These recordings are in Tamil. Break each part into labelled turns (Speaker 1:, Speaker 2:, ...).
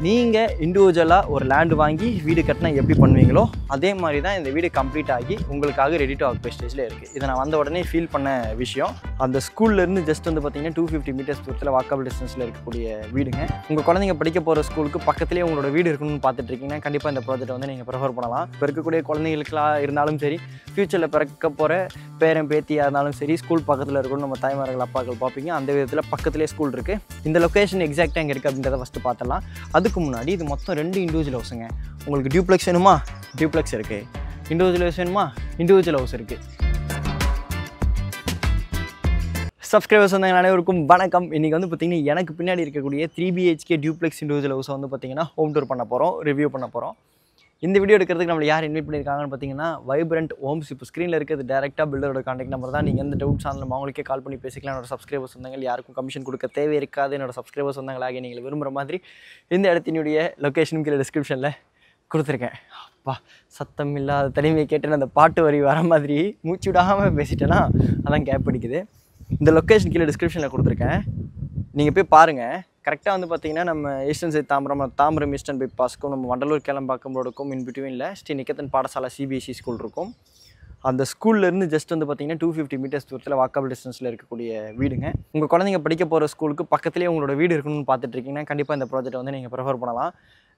Speaker 1: நீங்கள் இண்டிவிஜுவலாக ஒரு லேண்டு வாங்கி வீடு கட்டினா எப்படி பண்ணுவீங்களோ அதே மாதிரி தான் இந்த வீடு கம்ப்ளீட் ஆகி உங்களுக்காக ரெடி டு ஆக்குபை ஸ்டேஜில் இருக்குது. இதை நான் வந்த உடனே ஃபீல் பண்ண விஷயம். அந்த ஸ்கூல்லேருந்து ஜஸ்ட் வந்து பார்த்தீங்கன்னா 250 மீட்டர்ஸ் தூரத்தில் வாக்கபிள் டிஸ்டன்ஸில் இருக்கக்கூடிய வீடுங்க. உங்கள் குழந்தைங்க படிக்க போகிற ஸ்கூலுக்கு பக்கத்துலேயே உங்களோட வீடு இருக்கணும்னு பார்த்துட்டு இருக்கீங்கன்னா கண்டிப்பாக இந்த ப்ராஜெக்ட் வந்து நீங்கள் ப்ரிஃபர் பண்ணலாம். இப்போ இருக்கக்கூடிய குழந்தைகளுக்குலாம் இருந்தாலும் சரி, ஃப்யூச்சரில் பிறக்க போகிற பேரன் பேத்தியாக இருந்தாலும் சரி, ஸ்கூல் பக்கத்தில் இருக்கணும் நம்ம தாய்மார்கள் அப்பாக்கள் பார்ப்பீங்க. அந்த விதத்தில் பக்கத்துலேயே ஸ்கூல் இருக்குது. இந்த லொக்கேஷன் எக்ஸாக்டாக எங்கே இருக்குது அப்படின்றத ஃபஸ்ட்டு பார்த்துடலாம். அதுக்கு முன்னாடி இது மொத்தம் 2 இண்டிவிஜுவல் ஹவுஸுங்க. உங்களுக்கு டியூப்ளெக்ஸ் வேணுமா? டியூப்ளெக்ஸ் இருக்குது. இண்டிவிஜுவல் ஹவுஸ் வேணுமா? இண்டிவிஜுவல் ஹவுஸ் இருக்குது. சப்ஸ்கிரைபர்ஸ் வந்து அனைவருக்கும் வணக்கம். இன்றைக்கி வந்து பார்த்திங்கன்னா எனக்கு பின்னாடி இருக்கக்கூடிய 3 BHK டியூப்ளெக்ஸ் இண்டிவிஜுவல் ஹவுஸை வந்து பார்த்திங்கன்னா ஹோம் டூர் பண்ண போகிறோம், ரிவ்யூ பண்ண போகிறோம். இந்த வீடியோ எடுக்கிறதுக்கு நம்மளை யார் இன்வைட் பண்ணியிருக்காங்கன்னு பார்த்தீங்கன்னா வைப்ரண்ட் ஹோம்ஸ். இப்போ ஸ்க்ரீனில் இருக்கிறது டேரெக்டாக பில்டரோட கான்டாக்ட் நம்பர் தான். நீங்கள் எந்த டவுட்ஸ் ஆனாலும் அவங்களுக்கே கால் பண்ணி பேசிக்கலாம். என்னோட சப்ஸ்கிரைபர்ஸ் வந்தாங்க, யாருக்கும் கமிஷன் கொடுக்க தேவை இருக்காது. என்னோட சப்ஸ்கிரைபர்ஸ் வந்தாங்களாக நீங்கள் விரும்புகிற மாதிரி இந்த இடத்தினுடைய லொக்கேஷன் கீழே டிஸ்கிரிப்ஷனில் கொடுத்துருக்கேன். அப்பா, சத்தம் இல்லாத தனிமையை கேட்டேன்னு அந்த பாட்டு வரி வர மாதிரி மூச்சு விடாமல் பேசிட்டேன்னா அதான் கேப் அடிக்குது. இந்த லொக்கேஷன் கீழே டிஸ்கிரிப்ஷனில் கொடுத்துருக்கேன், நீங்கள் போய் பாருங்கள். கரெக்டாக வந்து பார்த்தீங்கன்னா நம்ம ஈஸ்டர்ன் சைட் தாம்பரம் ஈஸ்டர்ன் பைபாஸ்க்கும் நம்ம வண்டலூர் கேளம்பாக்கம் ரோடுக்கும் இன் பிட்வீனில் ஸ்ரீ நிகேதன் பாடசாலா CBSE ஸ்கூல் இருக்கும். அந்த ஸ்கூல்லேருந்து ஜஸ்ட் வந்து பார்த்தீங்கன்னா 250 மீட்டர்ஸ் தூரத்தில் வாக்கபிள் டிஸ்டன்ஸில் இருக்கக்கூடிய வீடுங்க. உங்கள் குழந்தைங்க படிக்க போகிற ஸ்கூலுக்கு பக்கத்துலேயே உங்களோட வீடு இருக்கணும்னு பார்த்துட்டு இருக்கீங்கன்னா கண்டிப்பாக இந்த ப்ராஜெக்ட்டை வந்து நீங்கள் ப்ரிஃபர் பண்ணலாம்.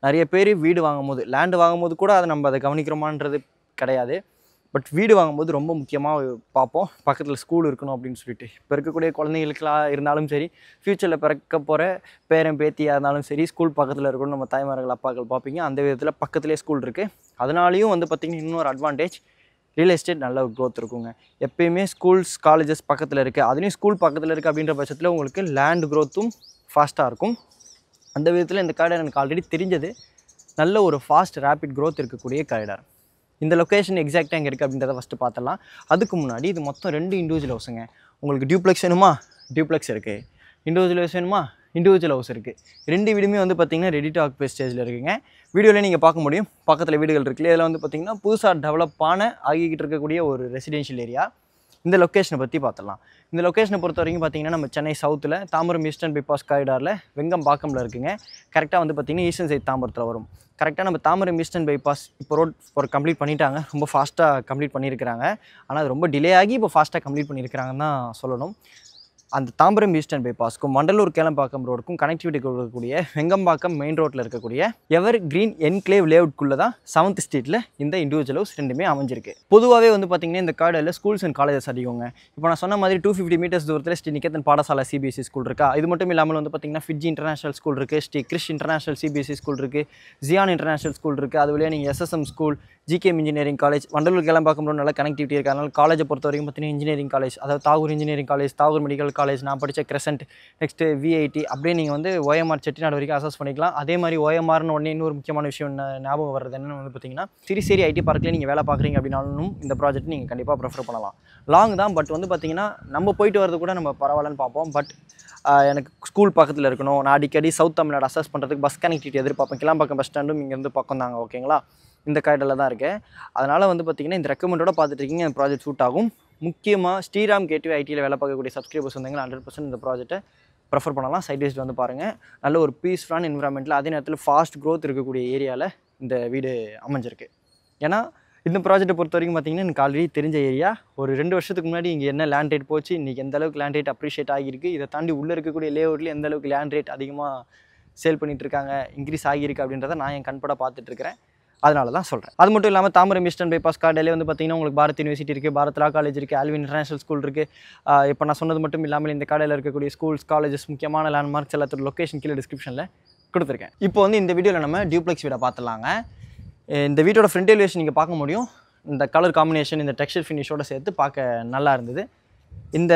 Speaker 1: நிறைய பேர் வீடு வாங்கும்போது, லேண்டு வாங்கும்போது கூட அதை நம்ம அதை கவனிக்கிறோமான்றது கிடையாது. பட் வீடு வாங்கும்போது ரொம்ப முக்கியமாக பார்ப்போம், பக்கத்தில் ஸ்கூல் இருக்கணும் அப்படின்னு சொல்லிட்டு. இப்போ இருக்கக்கூடிய குழந்தைகளுக்குலாம் இருந்தாலும் சரி, ஃப்யூச்சரில் பிறக்க போகிற பேரன் பேத்தியாக இருந்தாலும் சரி, ஸ்கூல் பக்கத்தில் இருக்கணும் நம்ம தாய்மார்கள் அப்பாக்கள் பார்ப்பீங்க. அந்த விதத்தில் பக்கத்துலேயே ஸ்கூல் இருக்குது. அதனாலையும் வந்து பார்த்திங்கன்னா இன்னொரு அட்வான்டேஜ், ரியல் எஸ்டேட் நல்ல ஒரு க்ரோத் இருக்குங்க. எப்பயுமே ஸ்கூல்ஸ் காலேஜஸ் பக்கத்தில் இருக்குது, அதுலேயும் ஸ்கூல் பக்கத்தில் இருக்குது அப்படின்ற பட்சத்தில் உங்களுக்கு லேண்ட் க்ரோத்தும் ஃபாஸ்ட்டாக இருக்கும். அந்த விதத்தில் இந்த காரிடார் எனக்கு ஆல்ரெடி தெரிஞ்சது. நல்ல ஒரு ஃபாஸ்ட் ரேபிட் க்ரோத் இருக்கக்கூடிய காரிடார். இந்த லொக்கேஷன் எக்ஸாக்டாக எங்கே இருக்குது அப்படின்றத ஃபஸ்ட்டு பார்த்துடலாம். அதுக்கு முன்னாடி இது மொத்தம் 2 இண்டிவிஜுவல் ஹவுஸுங்க. உங்களுக்கு டியூப்ளெக்ஸ் வேணுமா? டியூப்ளெக்ஸ் இருக்குது. இண்டிவிஜுவல் ஹவுஸ் வேணுமா? இண்டிவிஜுவல் ஹவுஸ் இருக்குது. 2 வீடுமே வந்து பார்த்திங்கன்னா ரெடி டு ஆக்குபை ஸ்டேஜில் இருக்குங்க. வீடியோவில் நீங்கள் பார்க்க முடியும், பக்கத்தில் வீடுகள் இருக்குல்ல. இதில் வந்து பார்த்திங்கன்னா புதுசாக டெவலப் ஆகிக்கிட்டு இருக்கக்கூடிய ஒரு ரெசிடென்ஷியல் ஏரியா. இந்த லொக்கேஷனை பற்றி பார்த்துடலாம். இந்த லொக்கேஷனை பொறுத்த வரைக்கும் பார்த்திங்கன்னா நம்ம சென்னை சவுத்தில் தாம்பரம் ஈஸ்டர்ன் பைபாஸ் காரிடாரில் வெங்கம்பாக்கமில் இருக்குங்க. கரெக்டாக வந்து பார்த்திங்கன்னா ஈஸ்டர்ன் சைட் தாம்பரத்தில் வரும். கரெக்டாக நம்ம தாம்பரம் ஈஸ்டர்ன் பைபாஸ் இப்போ ரோட் கம்ப்ளீட் பண்ணிட்டாங்க. ரொம்ப ஃபாஸ்ட்டாக கம்ப்ளீட் பண்ணியிருக்கிறாங்க. ஆனால் அது ரொம்ப டிலே ஆகி இப்போ ஃபாஸ்ட்டாக கம்ப்ளீட் பண்ணியிருக்கிறாங்கன்னு தான் சொல்லணும். அந்த தாம்பரம் ஈஸ்டர்ன் பைபாஸ்க்கும் வண்டலூர் கேளம்பாக்கம் ரோடுக்கும் கனெக்டிவிட்டி கொடுக்கக்கூடிய வெங்கம்பாக்கம் மெயின் ரோட்டில் இருக்கக்கூடிய எவர் கிரீன் என்க்ளேவ் லேஅவுட்குள்ளே தான் 7th ஸ்ட்ரீட்டில் இந்த இண்டிவிஜுவல் ஹவுஸ் 2மே அமைஞ்சிருக்கு. பொதுவாகவே வந்து பார்த்திங்கன்னா இந்த கார்டில் ஸ்கூல்ஸ் அண்ட் காலேஜஸ் அதிகங்க. இப்போ நான் சொன்ன மாதிரி 250 மீட்டர்ஸ் தூரத்தில் ஸ்ரீ நிகேதன் பாடசாலா CBSE ஸ்கூல் இருக்கா. இது மட்டும் இல்லாமல் வந்து பார்த்திங்கன்னா ஃபிட்ஜி இன்டர்நேஷனல் ஸ்கூல் இருக்குது, Sri Krish international CBSE school இருக்குது, ஜியான் இன்டர்நேஷனல் ஸ்கூல் இருக்குது. அது வழியாக நீங்கள் SSM school, GKM engineering college, Vandalur Kelambakkam road நல்ல கனெக்டிவிட்டி இருக்குது. அதனால் காலேஜை பொறுத்த வரைக்கும் பார்த்திங்கன்னா இன்ஜினியரிங் காலேஜ், அதாவது Tagore engineering college, Tagore medical college, நான் படித்த கிரசன்ட், நெக்ஸ்ட்டு VIT, அப்படியே நீங்கள் வந்து OMR செட்டிநாடு வரைக்கும் அசஸ் பண்ணிக்கலாம். அதே மாதிரி OMRனு ஒன்று இன்னொரு முக்கியமான விஷயம் ஞாபகம் வர்றது என்னென்னு வந்து பார்த்திங்கன்னா சிறிசேரி IT பார்க்கில் நீங்கள் வேலை பார்க்குறீங்க அப்படின்னாலும் இந்த ப்ராஜெக்ட் நீங்கள் கண்டிப்பாக ப்ரிஃபர் பண்ணலாம். லாங் தான், பட் வந்து பார்த்திங்கன்னா நம்ம போயிட்டு வரது கூட நம்ம பரவாயில்லன்னு பார்ப்போம். பட் எனக்கு ஸ்கூல் பக்கத்தில் இருக்கணும், நான் அடிக்கடி சவுத் தமிழ்நாடு அசஸ் பண்ணுறதுக்கு பஸ் கனெக்டிவிட்டி எதிர்பார்ப்பேன். கிளாம்பாக்கம் பஸ் ஸ்டாண்டும் இங்கேருந்து பக்கம் தாங்க, ஓகேங்களா. இந்த காரிடாரில் தான் இருக்குது. அதனால் வந்து பார்த்திங்கன்னா இந்த ரெக்கமெண்டோட பார்த்துட்டு இருக்கீங்க, இந்த ப்ராஜெக்ட் சூட் ஆகும். முக்கியமாக ஸ்ரீராம் கேட்வே ITயில் வேலை பார்க்கக்கூடிய சப்ஸ்கிரைபர்ஸ் வந்தாங்கன்னா 100% இந்த ப்ராஜெக்ட்டை ப்ரிஃபர் பண்ணலாம். சைட் வைஸ்ட் வந்து பாருங்கள், நல்ல ஒரு பீஸ்ஃபுல்லான என்விரான்மெண்ட்டில் அதே நேரத்தில் ஃபாஸ்ட் க்ரோத் இருக்கக்கூடிய ஏரியாவில் இந்த வீடு அமைஞ்சிருக்கு. ஏன்னா இந்த ப்ராஜெக்ட்டை பொறுத்த வரைக்கும் பார்த்திங்கன்னா எனக்கு ஆல்ரெடி தெரிஞ்ச ஏரியா. ஒரு 2 வருஷத்துக்கு முன்னாடி இங்கே என்ன லேண்ட் ரேட் போச்சு, இன்றைக்கி எந்த அளவுக்கு லேண்ட் ரேட் அப்ரிஷியேட் ஆகியிருக்கு, இதை தாண்டி உள்ளே இருக்கக்கூடிய லேஅவுட்லேயும் எந்த அளவுக்கு லேண்ட் ரேட் அதிகமாக சேல் பண்ணிகிட்ருக்காங்க, இன்க்ரீஸ் ஆகியிருக்கு அப்படின்றத நான் என் கண்பட பார்த்துட்ருக்கிறேன். அதனால தான் சொல்கிறேன். அது மட்டும் இல்லாமல் தாம்பரம் ஈஸ்டர்ன் பைபாஸ் கார்டிலே வந்து பார்த்திங்கன்னா உங்களுக்கு பாரத் யூனிவர்சிட்டி இருக்குது, பாரத் லா காலேஜ் இருக்குது, ஆல்வின் இன்டர்நேஷனல் ஸ்கூல் இருக்குது. இப்போ நான் சொன்னது மட்டும் இல்லாமல் இந்த கார்டில் இருக்கக்கூடிய ஸ்கூல்ஸ், காலேஜஸ், முக்கியமான லேண்ட்மார்க்ஸ் எல்லாத்தோட லொக்கேஷன் கீழே டிஸ்கிரிப்ஷனில் கொடுத்துருக்கேன். இப்போ வந்து இந்த வீடியோவில் நம்ம டியூப்ளெக்ஸ் வீடை பார்த்துலாங்க. இந்த வீட்டோட ஃப்ரண்ட் எலிவேஷன் நீங்கள் பார்க்க முடியும். இந்த கலர் காம்பினேஷன், இந்த டெக்ஸ்சர் ஃபினிஷோட சேர்த்து பார்க்க நல்லா இருந்தது. இந்த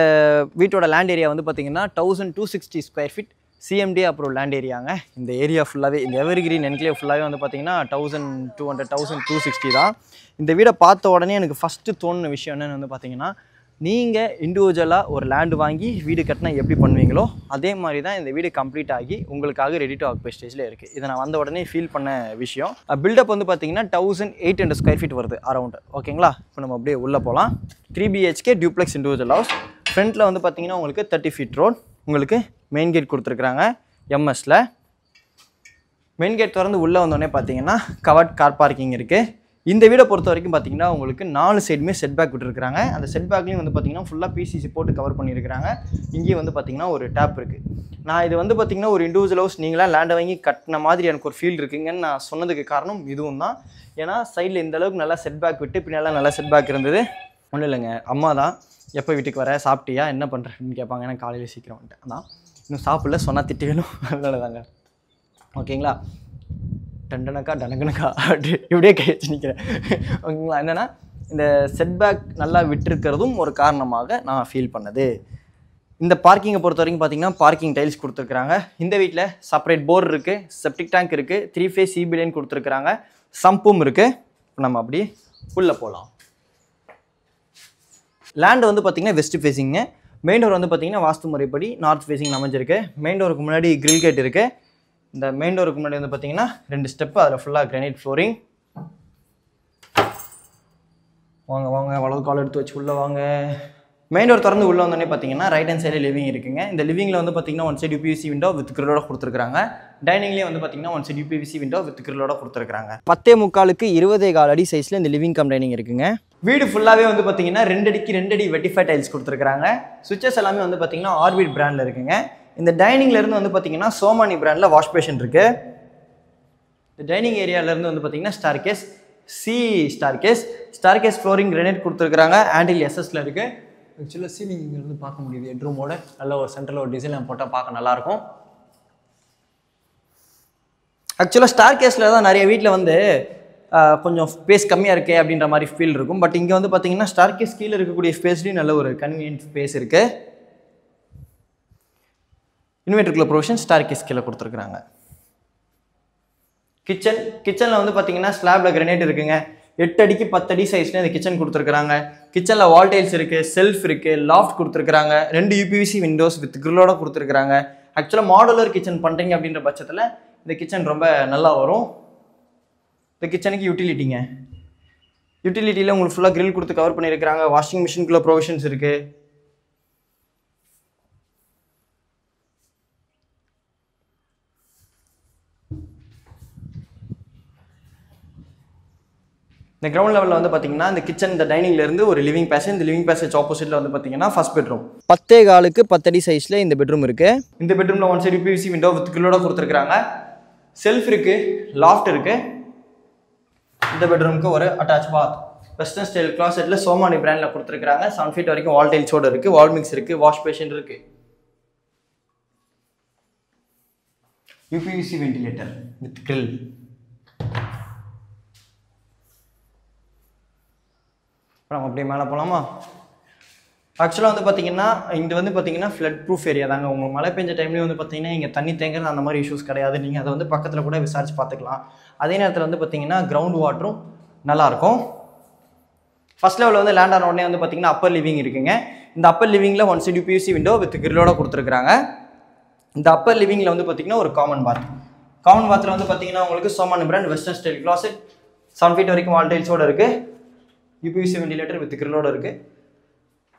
Speaker 1: வீட்டோட லேண்ட் ஏரியா வந்து பார்த்திங்கன்னா 1260 square feet CMD approve land ஏரியாங்க. இந்த ஏரியா ஃபுல்லாகவே, இந்த எவர் கிரீன் என்க்ளேவ் ஃபுல்லாகவே வந்து பார்த்திங்கன்னா 1260 தான். இந்த வீடை பார்த்த உடனே எனக்கு ஃபஸ்ட்டு தோணுன விஷயம் என்னென்னு வந்து பார்த்திங்கன்னா, நீங்கள் இண்டிவிஜுவலாக ஒரு லேண்டு வாங்கி வீடு கட்டினா எப்படி பண்ணுவீங்களோ அதே மாதிரி தான் இந்த வீடு கம்ப்ளீட் ஆகி உங்களுக்காக ரெடி டு ஆக்குபை ஸ்டேஜில் இருக்குது. இதை நான் வந்த உடனே ஃபீல் பண்ண விஷயம். பில்டப் வந்து பார்த்திங்கன்னா 1800 ஸ்கொயர் ஃபீட் வருது அரௌண்ட், ஓகேங்களா. இப்போ நம்ம அப்படியே உள்ளே போகலாம். 3 BHK டியூப்ளெக்ஸ் இண்டிவிஜுவல் ஹவுஸ். ஃப்ரண்ட்டில் வந்து பார்த்திங்கன்னா உங்களுக்கு 30 feet ரோட், உங்களுக்கு மெயின் கேட் கொடுத்துருக்குறாங்க MSல. மெயின் கேட் திறந்து உள்ளே வந்தோடனே பார்த்தீங்கன்னா கவர்ட் கார் பார்க்கிங் இருக்குது. இந்த வீடை பொறுத்த வரைக்கும் பார்த்தீங்கன்னா உங்களுக்கு 4 சைடுமே செட் பேக் விட்டுருக்காங்க. அந்த செட் பேக்லேயும் வந்து பார்த்தீங்கன்னா ஃபுல்லாக பிசிசி போட்டு கவர் பண்ணியிருக்கிறாங்க. இங்கேயும் வந்து பார்த்தீங்கன்னா ஒரு டேப் இருக்குது. நான் இது வந்து பார்த்தீங்கன்னா ஒரு இண்டிவிஜுவல் ஹவுஸ் நீங்களாம் லேண்டை வாங்கி கட்டின மாதிரி எனக்கு ஒரு ஃபீல் இருக்குங்கன்னு நான் சொன்னதுக்கு காரணம் இதுவும் தான். ஏன்னா சைடில் இந்த அளவுக்கு நல்லா செட் பேக் விட்டு பின்னாலாம் நல்லா செட் பேக் இருந்தது. ஒன்றும் இல்லைங்க, அம்மா தான் எப்போ வீட்டுக்கு வர சாப்பிட்டியா என்ன பண்ணுறேன்னு கேட்பாங்க. ஏன்னா காலையில் சீக்கிரம் வந்துட்டேன், அதான் இன்னும் சாப்பிடல சொன்னால் திட்டு வேணும், அதனால தாங்க. ஓகேங்களா, டண்டனக்கா டனகனக்கா அப்படி இப்படியே கை வச்சு நிற்கிறேன். ஓகேங்களா, என்னென்னா இந்த செட்பேக் நல்லா விட்டுருக்கிறதும் ஒரு காரணமாக நான் ஃபீல் பண்ணது. இந்த பார்க்கிங்கை பொறுத்த வரைக்கும் பார்த்தீங்கன்னா பார்க்கிங் டைல்ஸ் கொடுத்துருக்குறாங்க. இந்த வீட்டில் செப்பரேட் போர் இருக்குது, செப்டிக் டேங்க் இருக்குது, 3 ஃபேஸ் சிபி லைன் கொடுத்துருக்குறாங்க, சம்பும் இருக்குது. நம்ம அப்படி உள்ளே போகலாம். லேண்டு வந்து பார்த்திங்கன்னா வெஸ்ட் ஃபேஸிங்க. மெயின் டோர் வந்து பார்த்திங்கன்னா வாஸ்து முறைப்படி நார்த் ஃபேஸிங் அமைஞ்சிருக்கு. மெயின் டோருக்கு முன்னாடி கிரில் கேட் இருக்குது. இந்த மெயின் டோருக்கு முன்னாடி வந்து பார்த்தீங்கன்னா 2 ஸ்டெப்பு, அதில் ஃபுல்லாக கிரானைட் ஃப்ளோரிங். வாங்க வாங்க, வலது கால் எடுத்து வச்சு உள்ளே வாங்க. மெயின் டோர் திறந்து உள்ளே வந்தோடனே பார்த்தீங்கன்னா ரைட் ஹேண்ட் சைடில் லிவிங் இருக்குங்க. இந்த லிவிங்கில் வந்து பார்த்தீங்கன்னா 1 சைடு யூபிவிசி விண்டோ வித் கிரிலோட கொடுத்துருக்காங்க. டைனிங்லேயே வந்து பார்த்தீங்கன்னா 1 சைடு யூபிவிசி விண்டோ வித் கிரிலோட கொடுத்துருக்காங்க. 10.25க்கு 20.4 அடி சைஸில் இந்த லிவிங் கம் டைனிங் இருக்குங்க. வீடு ஃபுல்லாகவே வந்து பார்த்தீங்கன்னா 2 அடிக்கு 2 அடி வெட்டிஃபை டைல்ஸ் கொடுத்துருக்காங்க. சுவிச்சஸ் எல்லாமே வந்து பார்த்தீங்கன்னா ஆர்பிட் பிராண்டில் இருக்குங்க. இந்த டைனிங்லேருந்து வந்து பார்த்தீங்கன்னா சோமானி பிராண்டில் வாஷ் பேஷன் இருக்குது. இந்த டைனிங் ஏரியாவிலேருந்து வந்து பார்த்தீங்கன்னா ஸ்டார்கேஸ், ஸ்டார்கேஸ் ஃப்ளோரிங் கிரானைட் கொடுத்துருக்காங்க. ஹேண்டில் எஸ்எஸ்ல இருக்குது. ஆக்சுவலாக சீலிங் இங்கேருந்து பார்க்க முடியுது. ஹெட்ரூமோட நல்ல ஒரு சென்டரில் ஒரு டிசைன் போட்டால் பார்க்க நல்லாயிருக்கும். ஆக்சுவலாக ஸ்டார்கேஸில் தான் நிறைய வீட்டில் வந்து கொஞ்சம் ஸ்பேஸ் கம்மியாக இருக்கே அப்படின்ற மாதிரி ஃபீல் இருக்கும். பட் இங்கே வந்து பார்த்தீங்கன்னா ஸ்டார்கேஸ் கீழே இருக்கக்கூடிய ஸ்பேஸ்லேயும் நல்ல ஒரு கன்வீனியன்ட் ஸ்பேஸ் இருக்குது. இன்வெர்டருக்குள்ள ப்ரொவிஷன் ஸ்டார்கேஸ் கீழே கொடுத்துருக்குறாங்க. கிச்சனில் வந்து பார்த்தீங்கன்னா ஸ்லாபில் கிரானைட் இருக்குங்க. 8 அடிக்கு 10 அடி சைஸில் இந்த கிச்சன் கொடுத்துருக்குறாங்க. கிச்சனில் வால் டைல்ஸ் இருக்குது, செல்ஃப் இருக்குது, லாஃப்ட் கொடுத்துருக்குறாங்க, 2 யூபிவிசி விண்டோஸ் வித் கிரிலோட கொடுத்துருக்குறாங்க. ஆக்சுவலாக மாடுலர் கிச்சன் பண்ணுறீங்க அப்படின்ற பட்சத்தில் இந்த கிச்சன் ரொம்ப நல்லா வரும். இந்த கிச்சனுக்கு யூட்டிலிட்டியில் உங்களுக்கு ஃபுல்லாக கிரில் கொடுத்து கவர் பண்ணியிருக்கிறாங்க. வாஷிங் மிஷினுக்குள்ள ப்ரொவிஷன்ஸ் இருக்குது. இந்த கிரவுண்ட் லெவலில் வந்து பார்த்தீங்கன்னா இந்த கிச்சன் இந்த டைனிங்லேருந்து ஒரு லிவிங் பேசேஜ், இந்த லிவிங் பேசேஜ் ஆப்போசிட்டில் வந்து பார்த்தீங்கன்னா ஃபர்ஸ்ட் பெட்ரூம். 10.4க்கு 10 அடி சைஸில் இந்த பெட்ரூம் இருக்குது. இந்த பெட்ரூமில் 1 சைடு யூபிவிசி விண்டோ வித் கிரிலோட கொடுத்துருக்காங்க. செல்ஃப் இருக்குது, லாஃப்ட் இருக்குது. இந்த பெட்ரூமுக்கு ஒரு அட்டாச் பாத், வெஸ்டர்ன் ஸ்டைல் கிளாசெட்டில் சோமானி பிராண்டில் கொடுத்துருக்காங்க. 7 ஃபீட் வரைக்கும் வால் டைல்ஸோடு இருக்குது, வால் மிக்ஸ் இருக்குது, வாஷ் பேஷன் இருக்குது, யூபிவிசி வென்டிலேட்டர் வித் கிரில். நம்ம அப்படியே மேலே போகலாமா? ஆக்சுவலாக வந்து பார்த்தீங்கன்னா இது வந்து பார்த்தீங்கன்னா ஃப்ளட் ப்ரூஃப் ஏரியா தாங்க. உங்கள் மழை பெஞ்ச டைம்லேயும் வந்து பார்த்தீங்கன்னா இங்கே தண்ணி தேங்குறது அந்த மாதிரி இஷ்யூஸ் கிடையாது. நீங்கள் அதை வந்து பக்கத்தில் கூட விசாரிச்சு பார்த்துக்கலாம். அதே நேரத்தில் வந்து பார்த்தீங்கன்னா கிரவுண்ட் வாட்டரும் நல்லாயிருக்கும். ஃபர்ஸ்ட் லெவலில் வந்து லேண்ட் ஆன உடனே வந்து பார்த்தீங்கன்னா அப்பர் லிவிங் இருக்குங்க. இந்த அப்பர் லிவிங்கில் 1 சைடு யூபிவிசி விண்டோ வித் கிரிலோட கொடுத்துருக்காங்க. இந்த அப்பர் லிவிங்கில் வந்து பார்த்தீங்கன்னா ஒரு காமன் பாத்தில் வந்து பார்த்தீங்கன்னா உங்களுக்கு Somany brand western style closet, 7 feet வரைக்கும் வால் டைல்ஸோடு இருக்குது, யூபிவிசி வென்டிலேட்டர் வித் கிரிலோட இருக்குது,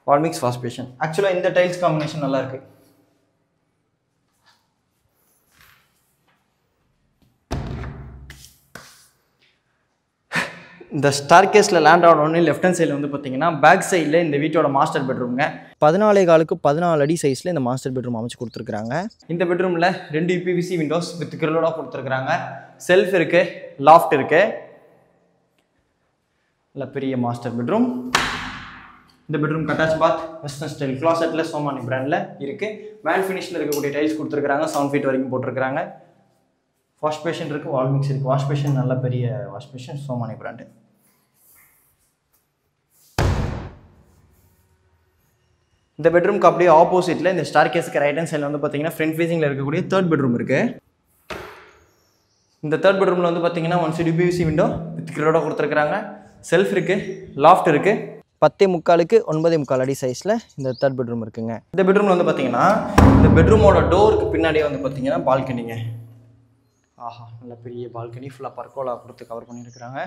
Speaker 1: வால் மிக்ஸ், வாஷ் பேஷன். ஆக்சுவலாக இந்த டைல்ஸ் காம்பினேஷன் நல்லா இருக்கு. இந்த ஸ்டார்கேஸில் லேண்ட் ஆன ஒன்று லெஃப்ட் ஹேண்ட் சைடில் வந்து பார்த்தீங்கன்னா பேக் சைடில் இந்த வீட்டோட மாஸ்டர் பெட்ரூம்ங்க. 14.4க்கு 14 அடி சைஸில் இந்த மாஸ்டர் பெட்ரூம் அமைச்சு கொடுத்துருக்காங்க. இந்த பெட்ரூமில் 2 யூபிவிசி விண்டோஸ் வித் கிரிலோட கொடுத்துருக்காங்க. செல்ஃப் இருக்குது, லாஃப்ட் இருக்குது, நல்ல பெரிய மாஸ்டர் பெட்ரூம். இந்த bedroom attach bath, western style கிளாசெட்டில் சோமானி பிராண்டில் இருக்குது. மேட் ஃபினிஷில் இருக்கக்கூடிய டைல்ஸ் கொடுத்துருக்காங்க. 7 ஃபீட் வரைக்கும் போட்டிருக்காங்க. வாஷ் பேஷன் இருக்குது, வால் மிக்ஸ் இருக்குது. வாஷ் பேஷன் நல்ல பெரிய வாஷ் பேஷன், சோமானி பிராண்டு. இந்த பெட்ரூம்க்கு அப்படியே ஆப்போசிட்டில் இந்த ஸ்டார்கேஸ்க்கு ரைட் ஹேண்ட் சைடில் வந்து பார்த்தீங்கன்னா ஃப்ரண்ட் ஃபேசிங்கில் இருக்கக்கூடிய 3rd பெட்ரூம் இருக்குது. இந்த 3rd பெட்ரூமில் வந்து பார்த்தீங்கன்னா 1 சைடு யூபிவிசி விண்டோ வித் கிரிலோட கொடுத்துருக்காங்க. செல்ஃப் இருக்குது, லாஃப்ட் இருக்குது. 10.25க்கு 9.25 அடி சைஸில் இந்த 3rd பெட்ரூம் இருக்குங்க. இந்த பெட்ரூமில் வந்து பார்த்தீங்கன்னா இந்த பெட்ரூமோட டோருக்கு பின்னாடியே வந்து பார்த்தீங்கன்னா பால்கனிங்க. ஆஹா, நல்ல பெரிய பால்கனி, ஃபுல்லாக பர்கோலா கொடுத்து கவர் பண்ணியிருக்கிறாங்க.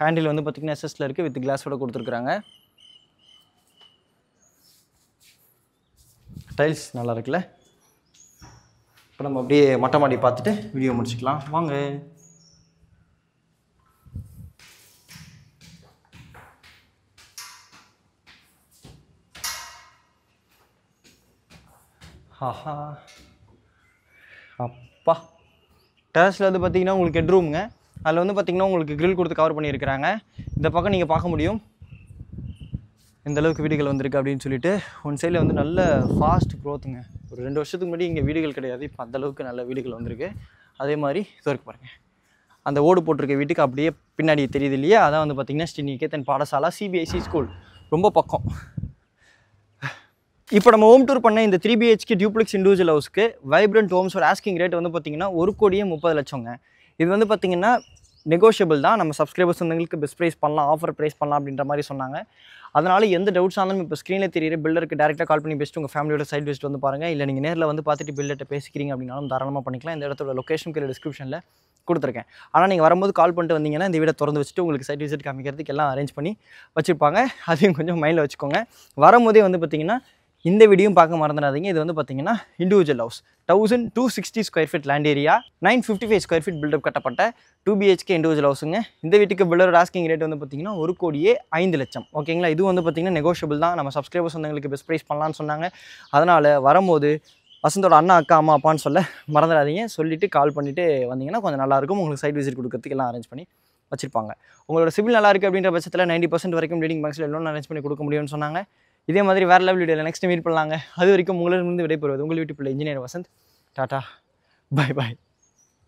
Speaker 1: ஹேண்டில் வந்து பார்த்தீங்கன்னா எஸ்எஸ்ல இருக்குது, வித் கிளாஸோட கொடுத்துருக்குறாங்க. டைல்ஸ் நல்லா இருக்குல்ல. இப்போ நம்ம அப்படியே மொட்டை மாடி பார்த்துட்டு வீடியோ முடிச்சுக்கலாம் வாங்க. ஆஹா அப்பா, டெரஸில் வந்து பார்த்திங்கன்னா உங்களுக்கு ஹெட்ரூமுங்க. அதில் வந்து பார்த்திங்கன்னா உங்களுக்கு கிரில் கொடுத்து கவர் பண்ணியிருக்கிறாங்க. இந்த பக்கம் நீங்கள் பார்க்க முடியும் எந்தளவுக்கு வீடுகள் வந்திருக்கு அப்படின்னு சொல்லிட்டு. ஒன் சைடில் வந்து நல்ல ஃபாஸ்ட் க்ரோத்துங்க. ஒரு 2 வருஷத்துக்கு முன்னாடி இங்கே வீடுகள் கிடையாது, இப்போ அந்தளவுக்கு நல்ல வீடுகள் வந்திருக்கு. அதே மாதிரி இது வரைக்கும் பாருங்கள், அந்த ஓடு போட்டிருக்க வீட்டுக்கு அப்படியே பின்னாடி தெரியுது இல்லையா, அதான் வந்து பார்த்திங்கன்னா ஸ்ரீ நிகேதன் பாடசாலா சிபிஎஸ்சி ஸ்கூல், ரொம்ப பக்கம். இப்போ நம்ம ஹோம் டூர் பண்ண இந்த 3 BHK டியூப்ளெக்ஸ் இண்டிவிஜுவல் ஹவுஸ்க்கு வைப்ரண்ட் ஹோம்ஸோட ஆஸ்கிங் ரேட் வந்து பார்த்திங்கன்னா 1,30,00,000ங்க. இது வந்து பார்த்திங்கன்னா நெகோஷியபிள் தான். நம்ம சப்ஸ்கிரைபர்ஸ் வந்தவங்களுக்கு பெஸ்ட் ப்ரைஸ் பண்ணலாம், ஆஃபர் ப்ரைஸ் பண்ணலாம் அப்படின்ற மாதிரி சொன்னாங்க. அதனால் எந்த டவுட்ஸ் ஆனாலும் இப்போ ஸ்க்ரீனில் தெரியுற பில்டருக்கு டேரெக்டாக கால் பண்ணி பெஸ்ட்டு உங்கள் ஃபேமிலியோட சைட் விசிட் வந்து பாருங்கள். இல்லை நீங்கள் நேரில் வந்து பார்த்துட்டு பில்டர்கிட்ட பேசிக்கிறீங்க அப்படின்னாலும் தாராளமாக பண்ணிக்கலாம். இந்த இடத்தோட லொக்கேஷன் கீழே டிஸ்கிரிப்ஷனில் கொடுத்துருக்கேன். ஆனால் நீங்கள் வரும்போது கால் பண்ணிட்டு வந்தீங்கன்னா இந்த வீடை திறந்து வச்சுட்டு உங்களுக்கு சைட் விசிட் காமிக்கிறதுக்கு எல்லாம் அரேஞ்ச் பண்ணி வச்சுருப்பாங்க. அதையும் கொஞ்சம் மைண்டில் வச்சுக்கோங்க. வரும்போதே வந்து பார்த்திங்கன்னா இந்த வீடியோவும் பார்க்க மறந்துடாதீங்க. இது வந்து பார்த்திங்கன்னா individual house 1260 square feet land area, 955 square feet built up கட்டப்பட்ட 2 BHK இண்டிவிஜுவல் ஹவுஸுங்க. இந்த வீட்டுக்கு பில்டரோட ஆஸ்கிங் ரேட் வந்து பார்த்திங்கன்னா 1,05,00,000. ஓகேங்களா, இது வந்து பார்த்திங்கன்னா நெகோஷியபிள் தான். நம்ம சப்ஸ்கிரைபர்ஸ் வந்தவங்களுக்கு பெஸ்ட் ப்ரைஸ் பண்ணலான்னு சொன்னாங்க. அதனால் வரும்போது வசந்தோட அண்ணா அக்கா அம்மா அப்பான்னு சொல்ல மறந்துடாதீங்க. சொல்லிவிட்டு கால் பண்ணிவிட்டு வந்தீங்கன்னா கொஞ்சம் நல்லாயிருக்கும். உங்களுக்கு சைட் விசிட் கொடுக்கறதுக்கு எல்லாம் அரேஞ்ச் பண்ணி வச்சுருப்பாங்க. உங்களோட சிவில் நல்லா இருக்குது அப்படின்ற பட்சத்தில் 90% வரைக்கும் லீடிங் பேங்க்ஸில் லோன் அரேஞ்ச் பண்ணி கொடுக்க முடியும்னு சொன்னாங்க. இதே மாதிரி வேறு லெவல் வீடியோவில் நெக்ஸ்ட் மீட் பண்ணலாங்க. அது வரைக்கும் உங்களிடமிருந்து விடைபெறுவது உங்கள் வீட்டு பிள்ளை engineer Vasanth. Tata, bye bye.